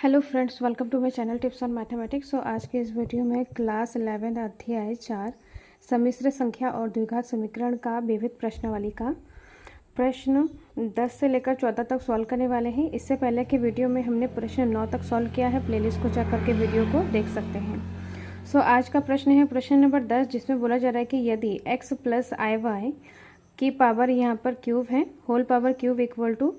Hello friends, welcome to my channel tips on mathematics. So आज के इस video में क्लास 11 अध्याय 4 सम्मिश्र संख्या और द्विघात समीकरण का विविध प्रश्नावली का प्रश्न 10 से लेकर 14 तक सॉल्व करने वाले हैं। इससे पहले के वीडियो में हमने प्रश्न 9 तक सॉल्व किया है। प्लेलिस्ट को चेक करके वीडियो को देख सकते हैं। सो आज का प्रश्न है प्रश्न नंबर 10, जिसमें बोला जा रहा है कि यदि x प्लस आई वाई की पावर यहाँ पर क्यूब है, whole power cube equal to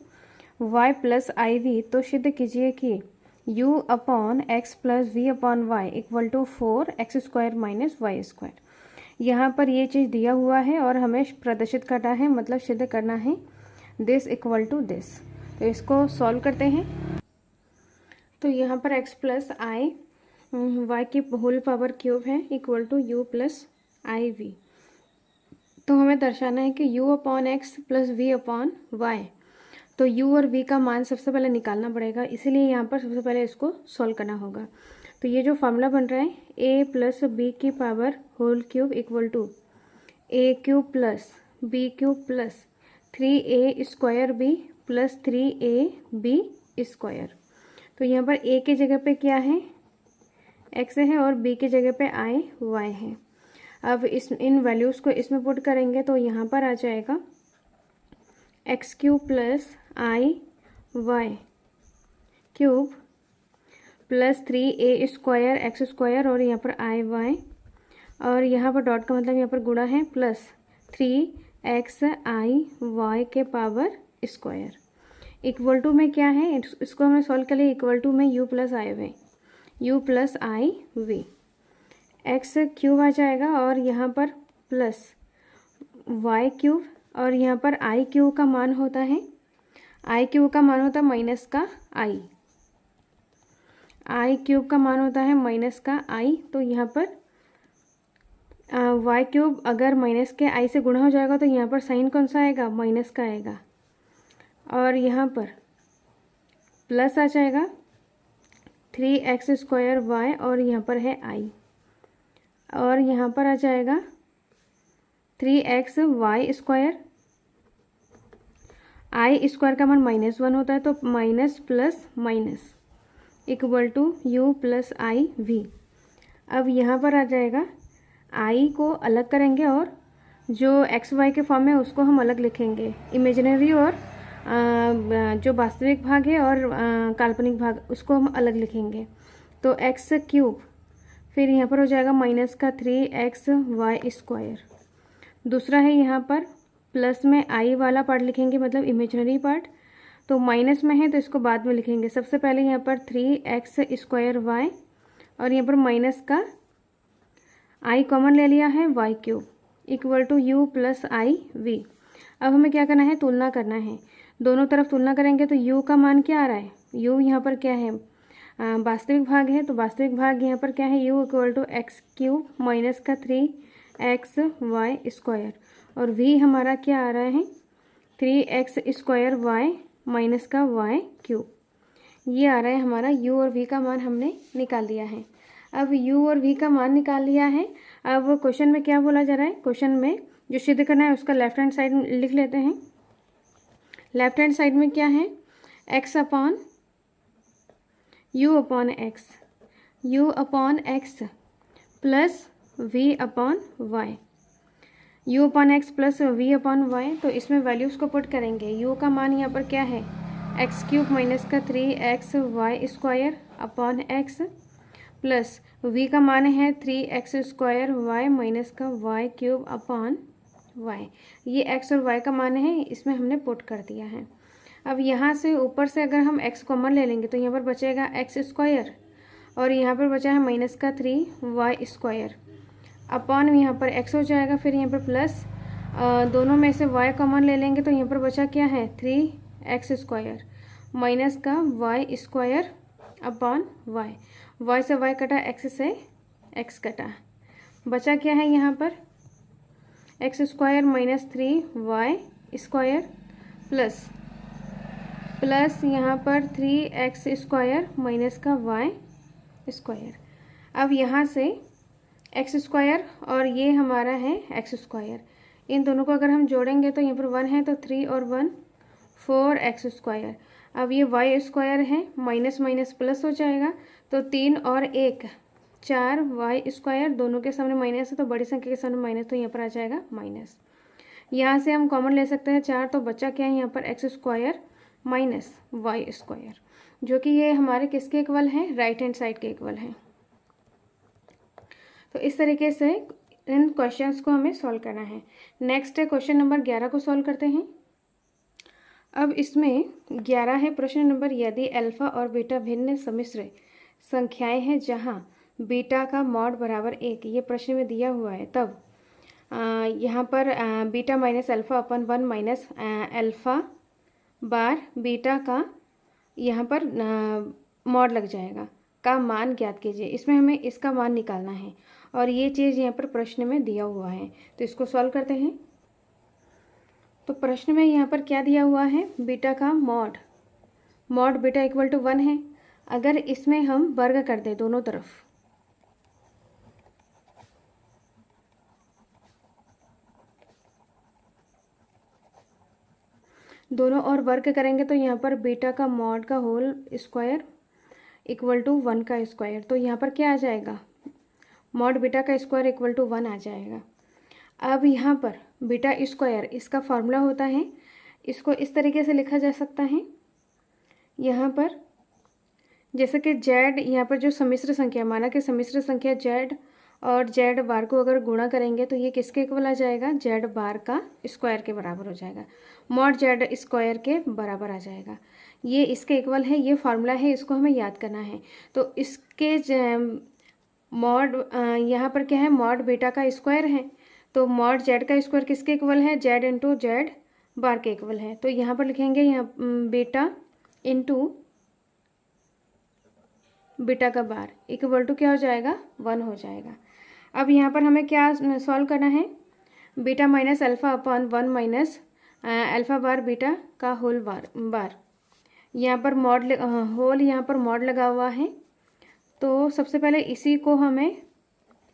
y plus I v, तो सिद्ध कीजिए कि u upon x plus v upon y equal to 4x square minus y square. यहाँ पर ये चीज़ दिया हुआ है और हमें प्रदर्शित करना है, मतलब सिद्ध करना है दिस इक्वल टू दिस। तो इसको सॉल्व करते हैं। तो यहाँ पर x प्लस आई वाई की होल पावर क्यूब है equal to u plus I v. तो हमें दर्शाना है कि u upon x plus v upon y, तो u और v का मान सबसे पहले निकालना पड़ेगा, इसीलिए यहाँ पर सबसे पहले इसको सॉल्व करना होगा। तो ये जो फॉर्मूला बन रहा है a प्लस बी की power whole cube equal to a cube plus b cube plus 3a square b plus 3ab square. तो यहाँ पर a की जगह पे क्या है, x है, और b की जगह पे i y है। अब इन वैल्यूज़ को इसमें पुट करेंगे तो यहाँ पर आ जाएगा एक्स क्यूब प्लस आई y cube plus 3a square x square, और यहाँ पर आई वाई, और यहाँ पर डॉट का मतलब यहाँ पर गुणा है, प्लस 3x आई वाई के पावर स्क्वायर इक्वल टू में क्या है, इसको हमने सॉल्व कर लिया। इक्वल टू में u plus I V, u plus I V, X cube आ जाएगा, और यहाँ पर प्लस वाई क्यूब, और यहाँ पर आई क्यूब का मान होता है, आई क्यूब का मान होता है माइनस का आई, आई क्यूब का मान होता है माइनस का आई। तो यहाँ पर वाई क्यूब अगर माइनस के आई से गुणा हो जाएगा तो यहाँ पर साइन कौन सा आएगा, माइनस का आएगा, और यहाँ पर प्लस आ जाएगा 3x स्क्वायर वाई, और यहाँ पर है आई, और यहाँ पर आ जाएगा 3x वाई स्क्वायर, आई स्क्वायर का मान -1 होता है, तो minus plus minus equal to u plus I v. अब यहाँ पर आ जाएगा i को अलग करेंगे और जो एक्स वाई के फॉर्म में उसको हम अलग लिखेंगे, इमेजिनरी और जो वास्तविक भाग है और काल्पनिक भाग उसको हम अलग लिखेंगे। तो एक्स क्यूब, फिर यहाँ पर हो जाएगा माइनस का 3x वाई स्क्वायर। दूसरा है यहाँ पर प्लस में आई वाला पार्ट लिखेंगे, मतलब इमेजिनरी पार्ट, तो माइनस में है तो इसको बाद में लिखेंगे। सबसे पहले यहाँ पर 3x स्क्वायर वाई, और यहाँ पर माइनस का आई कॉमन ले लिया है, y cube equal to u plus I v. अब हमें क्या करना है, तुलना करना है, दोनों तरफ तुलना करेंगे। तो u का मान क्या आ रहा है, u यहाँ पर क्या है, वास्तविक भाग है, तो वास्तविक भाग यहाँ पर क्या है, u equal to x cube minus का 3x वाई स्क्वायर, और v हमारा क्या आ रहा है 3x स्क्वायर वाई माइनस का वाई क्यूब। ये आ रहा है हमारा u और v का मान हमने निकाल लिया है। अब u और v का मान निकाल लिया है। अब क्वेश्चन में क्या बोला जा रहा है, क्वेश्चन में जो सिद्ध करना है उसका लेफ्ट हैंड साइड लिख लेते हैं। लेफ्ट हैंड साइड में क्या है, x upon u upon x, u upon x plus v upon y, u upon x plus v upon y. तो इसमें वैल्यूज़ को पुट करेंगे। u का मान यहाँ पर क्या है, एक्स क्यूब माइनस का 3x y square upon x, plus v का मान है 3x स्क्वायर वाई माइनस का वाई क्यूब अपॉन वाई। ये x और y का मान है, इसमें हमने पुट कर दिया है। अब यहाँ से ऊपर से अगर हम x कॉमन ले लेंगे तो यहाँ पर बचेगा एक्स स्क्वायर, और यहाँ पर बचा है माइनस का 3y स्क्वायर अपॉन यहाँ पर x हो जाएगा, फिर यहाँ पर प्लस दोनों में से y कॉमन ले लेंगे तो यहाँ पर बचा क्या है 3x स्क्वायर माइनस का y स्क्वायर अपॉन y से y कटा, x से x कटा, बचा क्या है यहाँ पर x square minus 3y square plus यहाँ पर 3x स्क्वायर माइनस का y स्क्वायर। अब यहाँ से एक्स स्क्वायर और ये हमारा है एक्स स्क्वायर, इन दोनों को अगर हम जोड़ेंगे तो यहाँ पर 1 है तो 3 और 1 4x स्क्वायर। अब ये वाई स्क्वायर है, माइनस माइनस प्लस हो जाएगा, तो 3 और 1 4 वाई स्क्वायर, दोनों के सामने माइनस है तो बड़ी संख्या के सामने माइनस, तो यहाँ पर आ जाएगा माइनस। यहाँ से हम कॉमन ले सकते हैं 4, तो बचा क्या है यहाँ पर x square minus y square, जो कि ये हमारे किसके इक्वल है, राइट हैंड साइड के इक्वल है। तो इस तरीके से इन क्वेश्चंस को हमें सॉल्व करना है। नेक्स्ट है क्वेश्चन नंबर 11 को सॉल्व करते हैं। अब इसमें 11 है प्रश्न नंबर, यदि अल्फा और बीटा भिन्न सम्मिश्र संख्याएं हैं जहां बीटा का मॉड बराबर 1, ये प्रश्न में दिया हुआ है, तब यहाँ पर बीटा माइनस अल्फ़ा अपन 1 माइनस अल्फ़ा बार बीटा का यहाँ पर मॉड लग जाएगा, का मान ज्ञात कीजिए। इसमें हमें इसका मान निकालना है और ये चीज़ यहाँ पर प्रश्न में दिया हुआ है, तो इसको सॉल्व करते हैं। तो प्रश्न में यहाँ पर क्या दिया हुआ है, बीटा का मॉड बीटा इक्वल टू 1 है। अगर इसमें हम वर्ग कर दें दोनों तरफ, दोनों और वर्ग करेंगे तो यहाँ पर बीटा का मॉड का होल स्क्वायर इक्वल टू 1 का स्क्वायर, तो यहाँ पर क्या आ जाएगा, मॉड बीटा का स्क्वायर इक्वल टू 1 आ जाएगा। अब यहाँ पर बीटा स्क्वायर इसका फॉर्मूला होता है, इसको इस तरीके से लिखा जा सकता है, यहाँ पर जैसे कि जेड, यहाँ पर जो सम्मिश्र संख्या, माना कि सम्मिश्र संख्या जेड और जेड बार को अगर गुणा करेंगे तो ये किसके इक्वल आ जाएगा, जेड बार का स्क्वायर के बराबर हो जाएगा, मॉड जेड स्क्वायर के बराबर आ जाएगा। ये इसके इक्वल है, ये फार्मूला है, इसको हमें याद करना है। तो इसके मॉड यहाँ पर क्या है, मॉड बीटा का स्क्वायर है, तो मॉड जेड का स्क्वायर किसके इक्वल है, जेड इंटू जेड बार के इक्वल है। तो यहाँ पर लिखेंगे यहाँ बीटा इंटू बीटा का बार इक्वल टू क्या हो जाएगा, 1 हो जाएगा। अब यहाँ पर हमें क्या सॉल्व करना है, beta minus alpha upon 1 minus alpha bar beta का होल बार यहाँ पर मॉड होल यहाँ पर मॉड लगा हुआ है। तो सबसे पहले इसी को हमें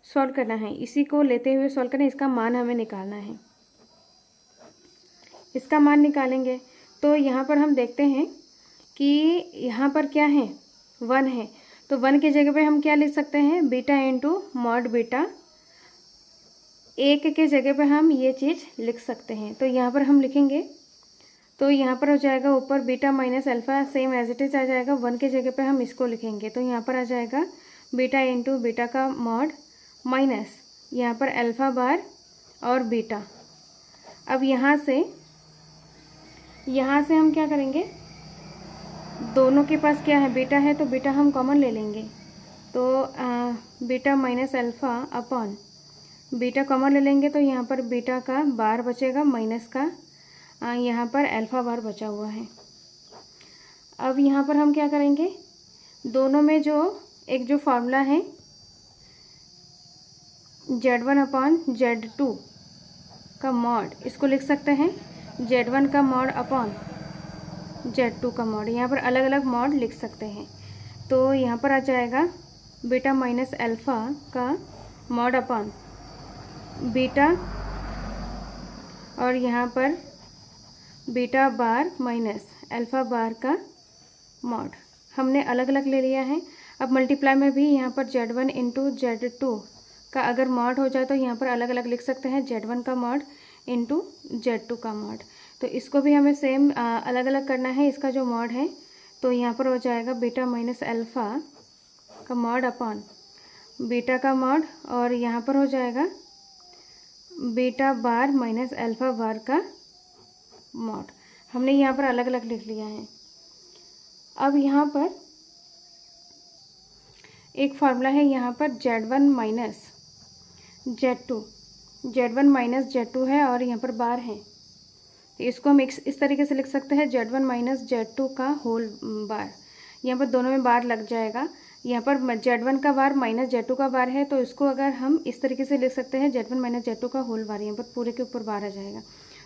सॉल्व करना है, इसी को लेते हुए सॉल्व करना है, इसका मान हमें निकालना है। इसका मान निकालेंगे तो यहाँ पर हम देखते हैं कि यहाँ पर क्या है, 1 है, तो 1 की जगह पे हम क्या लिख सकते हैं, बीटा इंटू मॉड बीटा, 1 के जगह पे हम ये चीज़ लिख सकते हैं। तो यहाँ पर हम लिखेंगे तो यहाँ पर हो जाएगा ऊपर beta minus alpha same as it is आ जाएगा, 1 के जगह पे हम इसको लिखेंगे तो यहाँ पर आ जाएगा बीटा इंटू बीटा का मॉड माइनस यहाँ पर अल्फ़ा बार और बीटा। अब यहाँ से हम क्या करेंगे, दोनों के पास क्या है, बीटा है, तो बीटा हम कॉमन ले लेंगे, तो beta minus alpha upon beta common ले लेंगे, तो यहाँ पर बीटा का बार बचेगा माइनस का यहाँ पर अल्फ़ा बार बचा हुआ है। अब यहाँ पर हम क्या करेंगे, दोनों में जो एक जो फार्मूला है Z1 अपॉन Z2 का मॉड, इसको लिख सकते हैं Z1 का मॉड अपॉन Z2 का मॉड, यहाँ पर अलग अलग मॉड लिख सकते हैं। तो यहाँ पर आ जाएगा बीटा माइनस अल्फ़ा का मॉड अपॉन बीटा और यहाँ पर बीटा बार माइनस अल्फ़ा बार का मॉड हमने अलग अलग ले लिया है। अब मल्टीप्लाई में भी यहाँ पर Z1 इंटू Z2 का अगर मॉड हो जाए तो यहाँ पर अलग अलग लिख सकते हैं, Z1 का मॉड इंटू Z2 का मॉड। तो इसको भी हमें सेम अलग अलग करना है, इसका जो मॉड है, तो यहाँ पर हो जाएगा बीटा माइनस अल्फ़ा का मॉड अपॉन बीटा का मॉड और यहाँ पर हो जाएगा बीटा बार माइनस अल्फ़ा बार का मॉड। हमने यहाँ पर अलग अलग लिख लिया है। अब यहाँ पर एक फार्मूला है, यहाँ पर Z1 माइनस Z2 है और यहाँ पर बार है, तो इसको हम इस तरीके से लिख सकते हैं Z1 माइनस Z2 का होल बार। यहाँ पर दोनों में बार लग जाएगा, यहाँ पर Z1 का बार माइनस Z2 का बार है, तो इसको अगर हम इस तरीके से लिख सकते हैं Z1 माइनस Z2 का होल बार, यहाँ पर पूरे के ऊपर बार आ जाएगा,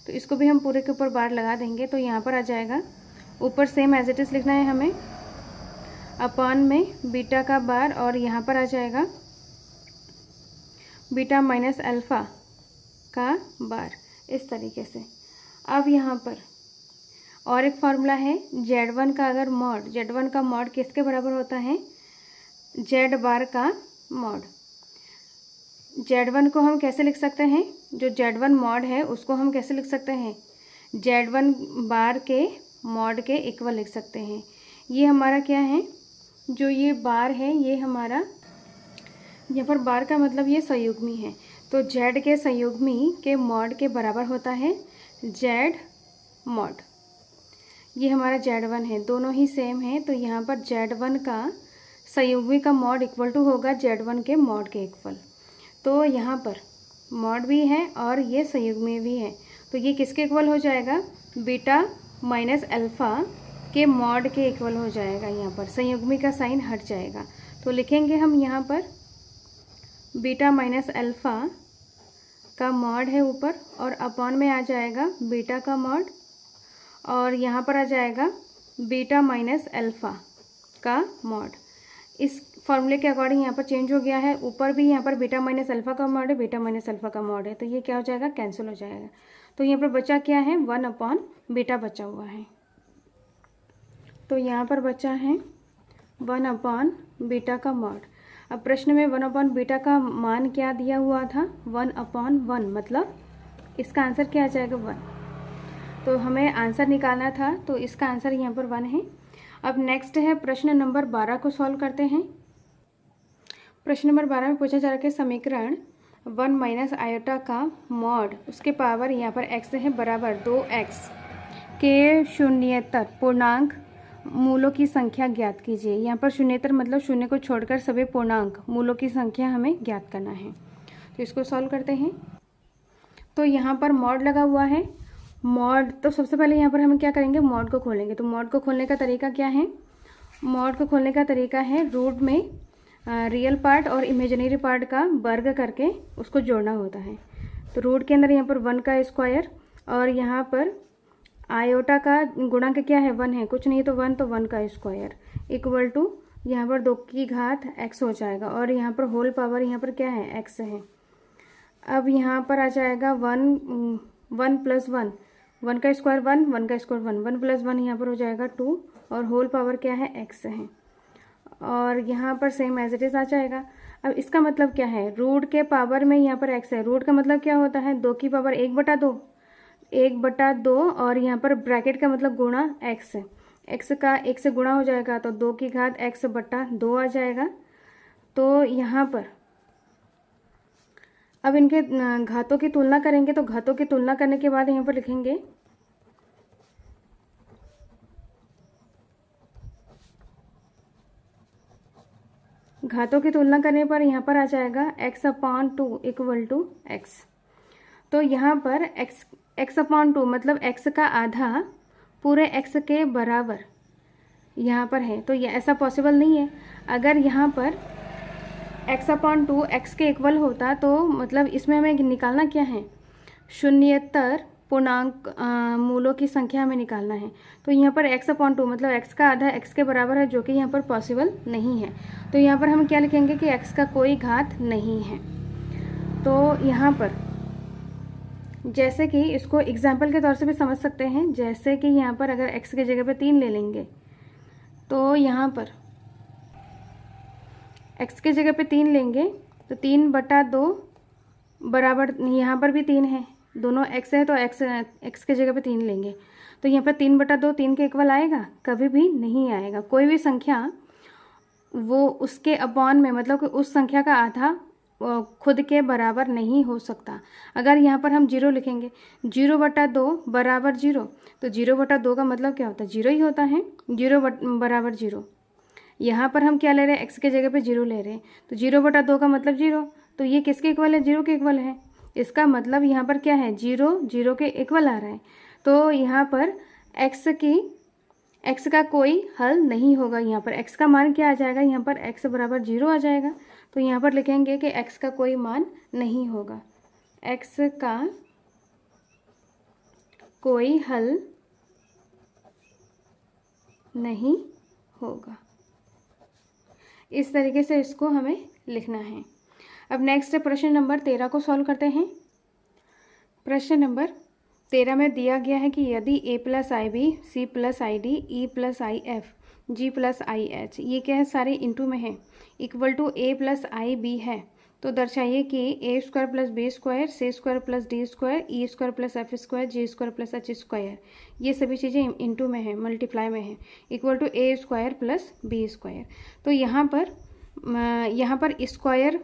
तो इसको भी हम पूरे के ऊपर बार लगा देंगे। तो यहाँ पर आ जाएगा ऊपर सेम एज इट इज़ लिखना है हमें, अपॉन में बीटा का बार और यहाँ पर आ जाएगा बीटा माइनस अल्फ़ा का बार, इस तरीके से। अब यहाँ पर और एक फार्मूला है Z1 का, अगर मॉड Z1 का मॉड किसके बराबर होता है, Z बार का मॉड। Z1 को हम कैसे लिख सकते हैं, जो Z1 मॉड है उसको हम कैसे लिख सकते हैं, Z1 बार के मॉड के इक्वल लिख सकते हैं। ये हमारा क्या है, जो ये बार है ये हमारा, यहाँ पर बार का मतलब ये संयुग्मी है, तो Z के संयुग्मी के मॉड के बराबर होता है Z मॉड। ये हमारा Z1 है, दोनों ही सेम है, तो यहाँ पर Z1 का संयुग्मी का मॉड इक्वल टू होगा Z1 के मॉड के इक्वल। तो यहाँ पर मॉड भी है और ये संयुग्मी भी है, तो ये किसके इक्वल हो जाएगा, बीटा माइनस अल्फ़ा के मॉड के इक्वल हो जाएगा। यहाँ पर संयुग्मी का साइन हट जाएगा, तो लिखेंगे हम यहाँ पर बीटा माइनस अल्फ़ा का मॉड है ऊपर, और अपॉन में आ जाएगा बीटा का मॉड, और यहाँ पर आ जाएगा बीटा माइनस अल्फ़ा का मॉड। इस फॉर्मूले के अकॉर्डिंग यहाँ पर चेंज हो गया है, ऊपर भी यहाँ पर बीटा माइनस अल्फ़ा का मॉड है, बीटा माइनस अल्फ़ा का मॉड है, तो ये क्या हो जाएगा, कैंसिल हो जाएगा। तो यहाँ पर बचा क्या है, 1 अपॉन बीटा बचा हुआ है, तो यहाँ पर बचा है 1 अपॉन बीटा का मॉड। अब प्रश्न में 1 अपॉन बीटा का मान क्या दिया हुआ था, 1 अपॉन 1, मतलब इसका आंसर क्या आ जाएगा, 1। तो हमें आंसर निकालना था, तो इसका आंसर यहाँ पर 1 है। अब नेक्स्ट है प्रश्न नंबर 12 को सॉल्व करते हैं। प्रश्न नंबर 12 में पूछा जा रहा है कि समीकरण 1 माइनस आयोटा का मॉड, उसके पावर यहाँ पर x है बराबर 2x के शून्येतर पूर्णांक मूलों की संख्या ज्ञात कीजिए। यहाँ पर शून्येतर मतलब शून्य को छोड़कर सभी पूर्णांक मूलों की संख्या हमें ज्ञात करना है, तो इसको सॉल्व करते हैं। तो यहाँ पर मॉड लगा हुआ है, मॉड, तो सबसे पहले यहाँ पर हम क्या करेंगे, मॉड को खोलेंगे। तो मॉड को खोलने का तरीका क्या है, मॉड को खोलने का तरीका है रूट में रियल पार्ट और इमेजिनरी पार्ट का वर्ग करके उसको जोड़ना होता है। तो रूट के अंदर यहाँ पर 1 का स्क्वायर, और यहाँ पर आयोटा का गुणांक क्या है, 1 है, कुछ नहीं तो 1, तो 1 का स्क्वायर इक्वल टू यहाँ पर 2 की घात x हो जाएगा, और यहाँ पर होल पावर यहाँ पर क्या है, x है। अब यहाँ पर आ जाएगा 1 प्लस 1, 1 का स्क्वायर 1, 1 का स्क्वायर 1, 1 प्लस 1 यहाँ पर हो जाएगा 2, और होल पावर क्या है, x है, और यहाँ पर सेम एज इट इज़ आ जाएगा। अब इसका मतलब क्या है, रूट के पावर में यहाँ पर x है, रूट का मतलब क्या होता है, 2 की पावर 1/2, 1/2, और यहाँ पर ब्रैकेट का मतलब गुणा x है, x का 1 से गुणा हो जाएगा, तो 2 की घात x/2 आ जाएगा। तो यहाँ पर अब इनके घातों की तुलना करेंगे, तो घातों की तुलना करने के बाद यहाँ पर लिखेंगे घातों की तुलना करने पर यहाँ पर आ जाएगा x/2 इक्वल टू x। तो यहाँ पर x/2 मतलब x का आधा पूरे x के बराबर यहाँ पर है, तो ये ऐसा पॉसिबल नहीं है। अगर यहाँ पर x/2 x के इक्वल होता, तो मतलब इसमें हमें निकालना क्या है, शून्येतर पूर्णांक मूलों की संख्या हमें निकालना है। तो यहाँ पर x/2 मतलब x का आधा x के बराबर है, जो कि यहाँ पर पॉसिबल नहीं है। तो यहाँ पर हम क्या लिखेंगे कि x का कोई घात नहीं है। तो यहाँ पर जैसे कि इसको एग्जाम्पल के तौर से भी समझ सकते हैं, जैसे कि यहाँ पर अगर x की जगह पे 3 ले लेंगे, तो यहाँ पर x की जगह पे 3 लेंगे, तो 3/2 बराबर, यहाँ पर भी 3 है, दोनों x है, तो x की जगह पे 3 लेंगे, तो यहाँ पर 3/2 3 के इक्वल आएगा, कभी भी नहीं आएगा। कोई भी संख्या वो उसके अपॉन में, मतलब कि उस संख्या का आधा खुद के बराबर नहीं हो सकता। अगर यहाँ पर हम 0 लिखेंगे, 0/2 बराबर 0, तो 0/2 का मतलब क्या होता है, 0 ही होता है, 0 बराबर 0। यहाँ पर हम क्या ले रहे हैं, x के जगह पे 0 ले रहे हैं, तो 0/2 का मतलब 0, तो ये किसके इक्वल है, 0 के इक्वल है। इसका मतलब यहाँ पर क्या है, 0 0 के इक्वल आ रहा है। तो यहाँ पर x का कोई हल नहीं होगा। यहाँ पर x का मान क्या आ जाएगा, यहाँ पर x बराबर 0 आ जाएगा। तो यहाँ पर लिखेंगे कि x का कोई मान नहीं होगा, x का कोई हल नहीं होगा। इस तरीके से इसको हमें लिखना है। अब नेक्स्ट प्रश्न नंबर 13 को सॉल्व करते हैं। प्रश्न नंबर 13 में दिया गया है कि यदि a plus I b, c plus I d, e plus I f, g plus I h, ये क्या है सारे इंटू में है, equal to a plus I b है, तो दर्शाइए कि a square plus B square, C square plus D square, E square plus F square, ji square plus H square, ये सभी चीज़ें इंटू में है, मल्टीप्लाई में है, equal to a square plus B square. तो यहाँ पर स्क्वायर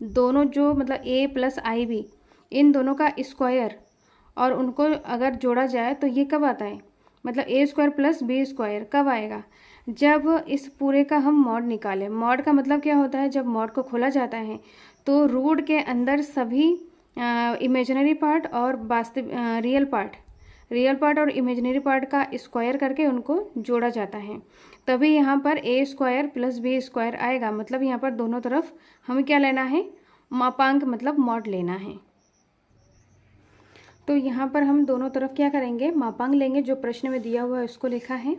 दोनों जो मतलब a प्लस आई बी, इन दोनों का स्क्वायर और उनको अगर जोड़ा जाए तो ये कब आता है, मतलब ए स्क्वायर प्लस बी स्क्वायर कब आएगा, जब इस पूरे का हम मॉड निकालें। मॉड का मतलब क्या होता है, जब मॉड को खोला जाता है तो रूट के अंदर सभी इमेजिनरी पार्ट और वास्तविक रियल पार्ट और इमेजिनरी पार्ट का स्क्वायर करके उनको जोड़ा जाता है, तभी यहाँ पर A square plus B square आएगा। मतलब यहाँ पर दोनों तरफ हमें क्या लेना है, मापांक मतलब मॉड लेना है। तो यहाँ पर हम दोनों तरफ क्या करेंगे, मापांक लेंगे, जो प्रश्न में दिया हुआ है उसको लिखा है,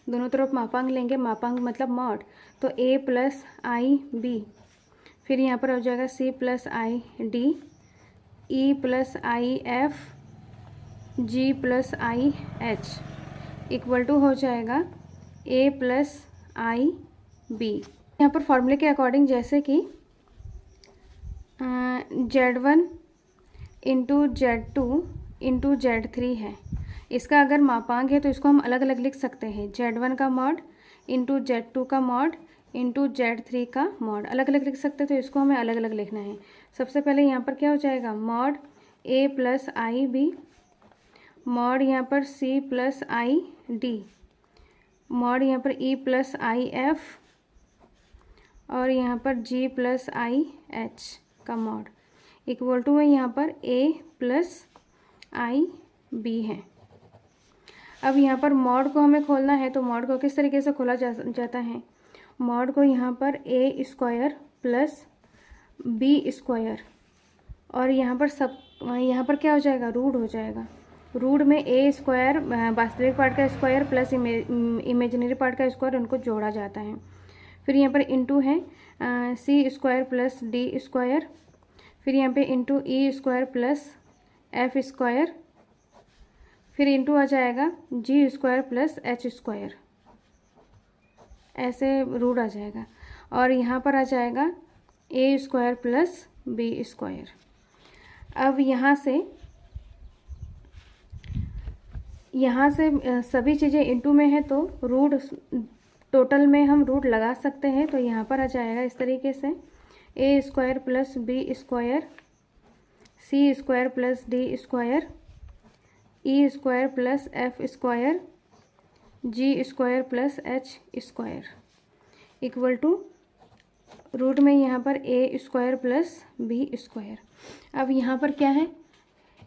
दोनों तरफ मापांक लेंगे, मापांक मतलब मॉड। तो a प्लस आई बी, फिर यहाँ पर हो जाएगा c plus I d, e plus I f, g plus I h, equal to हो जाएगा a प्लस आई बी। यहाँ पर फॉर्मूले के अकॉर्डिंग जैसे कि Z1 into Z2 into Z3 है, इसका अगर मापांक है तो इसको हम अलग अलग लिख सकते हैं, Z1 का मॉड इंटू Z2 का मॉड इंटू Z3 का मॉड, अलग अलग लिख सकते हैं, तो इसको हमें अलग अलग लिखना है। सबसे पहले यहाँ पर क्या हो जाएगा, mod a plus I b, mod यहाँ पर c plus I d, mod यहाँ पर e प्लस आई एफ, और यहाँ पर g प्लस आई एच का मॉड, इक्वल टू है यहाँ पर a प्लस आई बी है। अब यहाँ पर मॉड को हमें खोलना है, तो मॉड को किस तरीके से खोला जाता है, मॉड को यहाँ पर a square plus B square, और यहाँ पर क्या हो जाएगा, रूट हो जाएगा, रूट में a स्क्वायर वास्तविक पार्ट का स्क्वायर प्लस इमेजिनरी पार्ट का स्क्वायर, उनको जोड़ा जाता है। फिर यहाँ पर इंटू है c square plus D square, फिर यहाँ पे इंटू ई स्क्वायर प्लस एफ स्क्वायर, फिर इंटू आ जाएगा जी स्क्वायर प्लस एच स्क्वायर, ऐसे रूट आ जाएगा, और यहाँ पर आ जाएगा ए स्क्वायर प्लस बी स्क्वायर। अब यहाँ से सभी चीज़ें इंटू में है, तो रूट टोटल में हम रूट लगा सकते हैं, तो यहाँ पर आ जाएगा इस तरीके से A square plus B square, C square plus D square, E square plus F square, ji square plus H square, equal to root में यहाँ पर A square plus B square. अब यहाँ पर क्या है,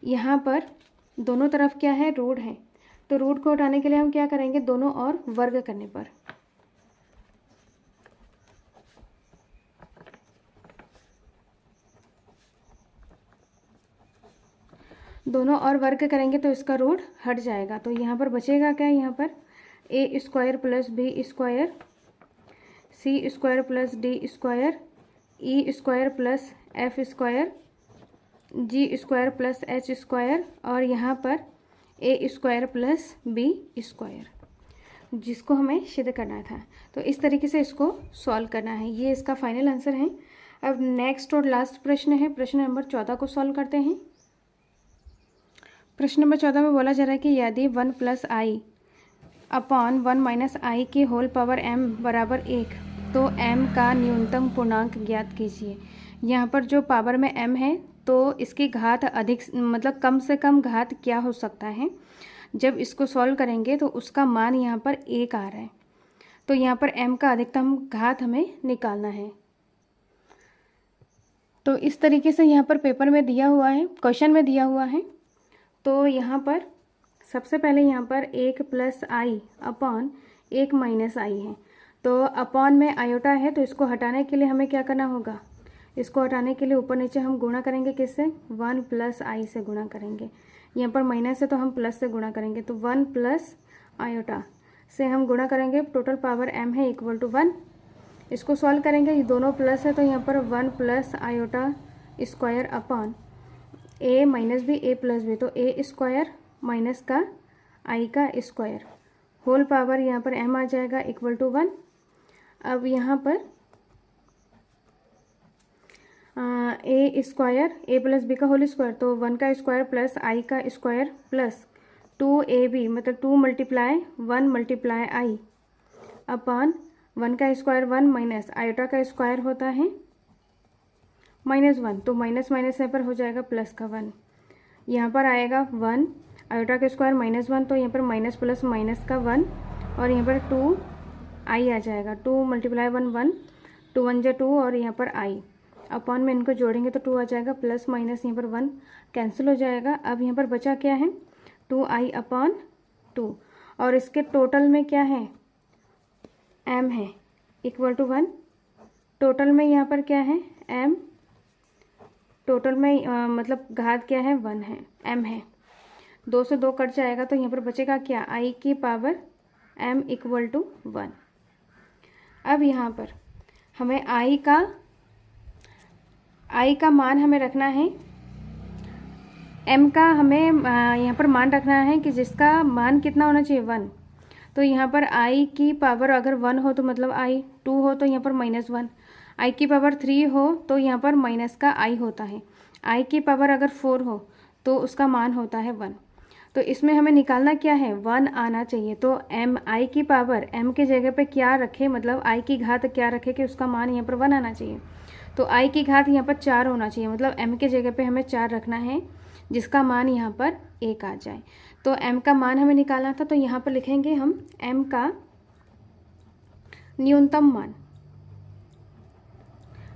यहाँ पर दोनों तरफ क्या है, रूट है, तो रूट को हटाने के लिए हम क्या करेंगे, दोनों और वर्ग करने पर, दोनों और वर्ग करेंगे तो इसका रूट हट जाएगा। तो यहाँ पर बचेगा क्या, यहाँ पर A square plus B square, C square plus D square, E square plus F square, ji square plus H square, और यहाँ पर A square plus B square, जिसको हमें सिद्ध करना था। तो इस तरीके से इसको सॉल्व करना है, ये इसका फाइनल आंसर है। अब नेक्स्ट और लास्ट प्रश्न है, प्रश्न नंबर 14 को सॉल्व करते हैं। प्रश्न नंबर 14 में बोला जा रहा है कि यदि 1 प्लस आई अपॉन 1 माइनस आई की होल पावर m बराबर 1, तो m का न्यूनतम पूर्णांक ज्ञात कीजिए। यहाँ पर जो पावर में m है, तो इसकी घात अधिक मतलब कम से कम घात क्या हो सकता है, जब इसको सॉल्व करेंगे तो उसका मान यहाँ पर 1 आ रहा है, तो यहाँ पर m का अधिकतम घात हमें निकालना है। तो इस तरीके से यहाँ पर पेपर में दिया हुआ है, क्वेश्चन में दिया हुआ है। तो यहाँ पर सबसे पहले यहाँ पर 1 प्लस आई अपॉन 1 माइनस आई है, तो अपॉन में आयोटा है, तो इसको हटाने के लिए हमें क्या करना होगा, इसको हटाने के लिए ऊपर नीचे हम गुणा करेंगे, किससे, 1 प्लस आई से गुणा करेंगे। यहाँ पर माइनस है तो हम प्लस से गुणा करेंगे, तो 1 प्लस आयोटा से हम गुणा करेंगे, टोटल पावर m है इक्वल टू 1। इसको सॉल्व करेंगे, ये दोनों प्लस है तो यहाँ पर 1 plus iota square upon a minus b, a plus b, तो a स्क्वायर माइनस का आई का स्क्वायर होल पावर यहाँ पर m आ जाएगा इक्वल टू 1। अब यहाँ पर A square A plus B का होल स्क्वायर, तो 1 का स्क्वायर प्लस आई का स्क्वायर प्लस 2ab मतलब 2 मल्टीप्लाई 1 मल्टीप्लाई आई अपॉन 1 का स्क्वायर 1 माइनस आयोटा का स्क्वायर होता है -1, तो माइनस माइनस यहाँ पर हो जाएगा प्लस का 1। यहाँ पर आएगा 1 आयोटा का स्क्वायर -1, तो यहाँ पर माइनस प्लस माइनस का 1 और यहाँ पर 2 आई आ जाएगा। 2 मल्टीप्लाई 1 1, 2 1 जा 2 और यहाँ पर आई अपॉन में इनको जोड़ेंगे तो 2 आ जाएगा प्लस माइनस यहाँ पर 1 कैंसिल हो जाएगा। अब यहाँ पर बचा क्या है 2i अपॉन 2 और इसके टोटल में क्या है m है इक्वल टू 1। टोटल में यहाँ पर क्या है m, टोटल में मतलब घात क्या है 1 है, m है। 2 से 2 कट जाएगा तो यहाँ पर बचेगा क्या i की पावर m इक्वल टू 1। अब यहाँ पर हमें i का मान हमें रखना है, m का हमें यहाँ पर मान रखना है कि जिसका मान कितना होना चाहिए 1। तो यहाँ पर i की पावर अगर 1 हो तो मतलब i, 2 हो तो यहाँ पर -1, i की पावर 3 हो तो यहाँ पर माइनस का i होता है, i की पावर अगर 4 हो तो उसका मान होता है 1। तो इसमें हमें निकालना क्या है 1 आना चाहिए। तो m i की पावर m के जगह पे क्या रखे, मतलब i की घात क्या रखे कि उसका मान यहाँ पर 1 आना चाहिए। तो i की घात यहाँ पर 4 होना चाहिए, मतलब m के जगह पे हमें 4 रखना है जिसका मान यहाँ पर 1 आ जाए। तो m का मान हमें निकालना था, तो यहाँ पर लिखेंगे हम m का न्यूनतम मान,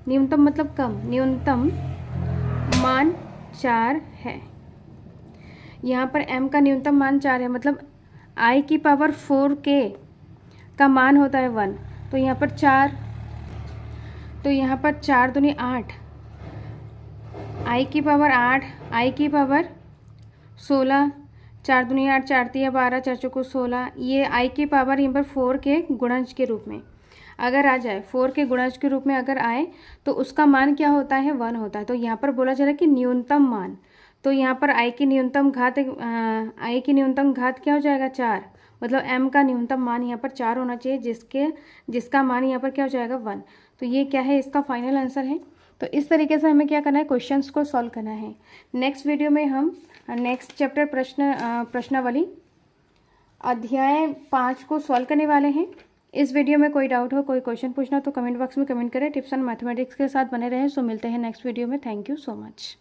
न्यूनतम मतलब कम, न्यूनतम मान 4 है। यहाँ पर m का न्यूनतम मान 4 है, मतलब i की पावर 4k का मान होता है 1। तो यहाँ पर 4, तो यहाँ पर 4 दूनी 8, i की पावर 8, i की पावर 16, 4 दूनी 8, 4 तिया 12, 4 चौको 16। ये i की पावर यहाँ पर 4 के गुणज के रूप में अगर आ जाए, 4 के गुणज के रूप में अगर आए तो उसका मान क्या होता है 1 होता है। तो यहाँ पर बोला जा रहा है कि न्यूनतम मान, तो यहाँ पर i की न्यूनतम घात क्या हो जाएगा 4, मतलब m का न्यूनतम मान यहाँ पर 4 होना चाहिए जिसका मान यहाँ पर क्या हो जाएगा 1। तो ये क्या है इसका फाइनल आंसर है। तो इस तरीके से हमें क्या करना है क्वेश्चंस को सॉल्व करना है। नेक्स्ट वीडियो में हम नेक्स्ट चैप्टर प्रश्नावली अध्याय 5 को सॉल्व करने वाले हैं। इस वीडियो में कोई डाउट हो, कोई क्वेश्चन पूछना तो कमेंट बॉक्स में कमेंट करें। टिप्स एंड मैथमेटिक्स के साथ बने रहें। सो मिलते हैं नेक्स्ट वीडियो में। Thank you so much.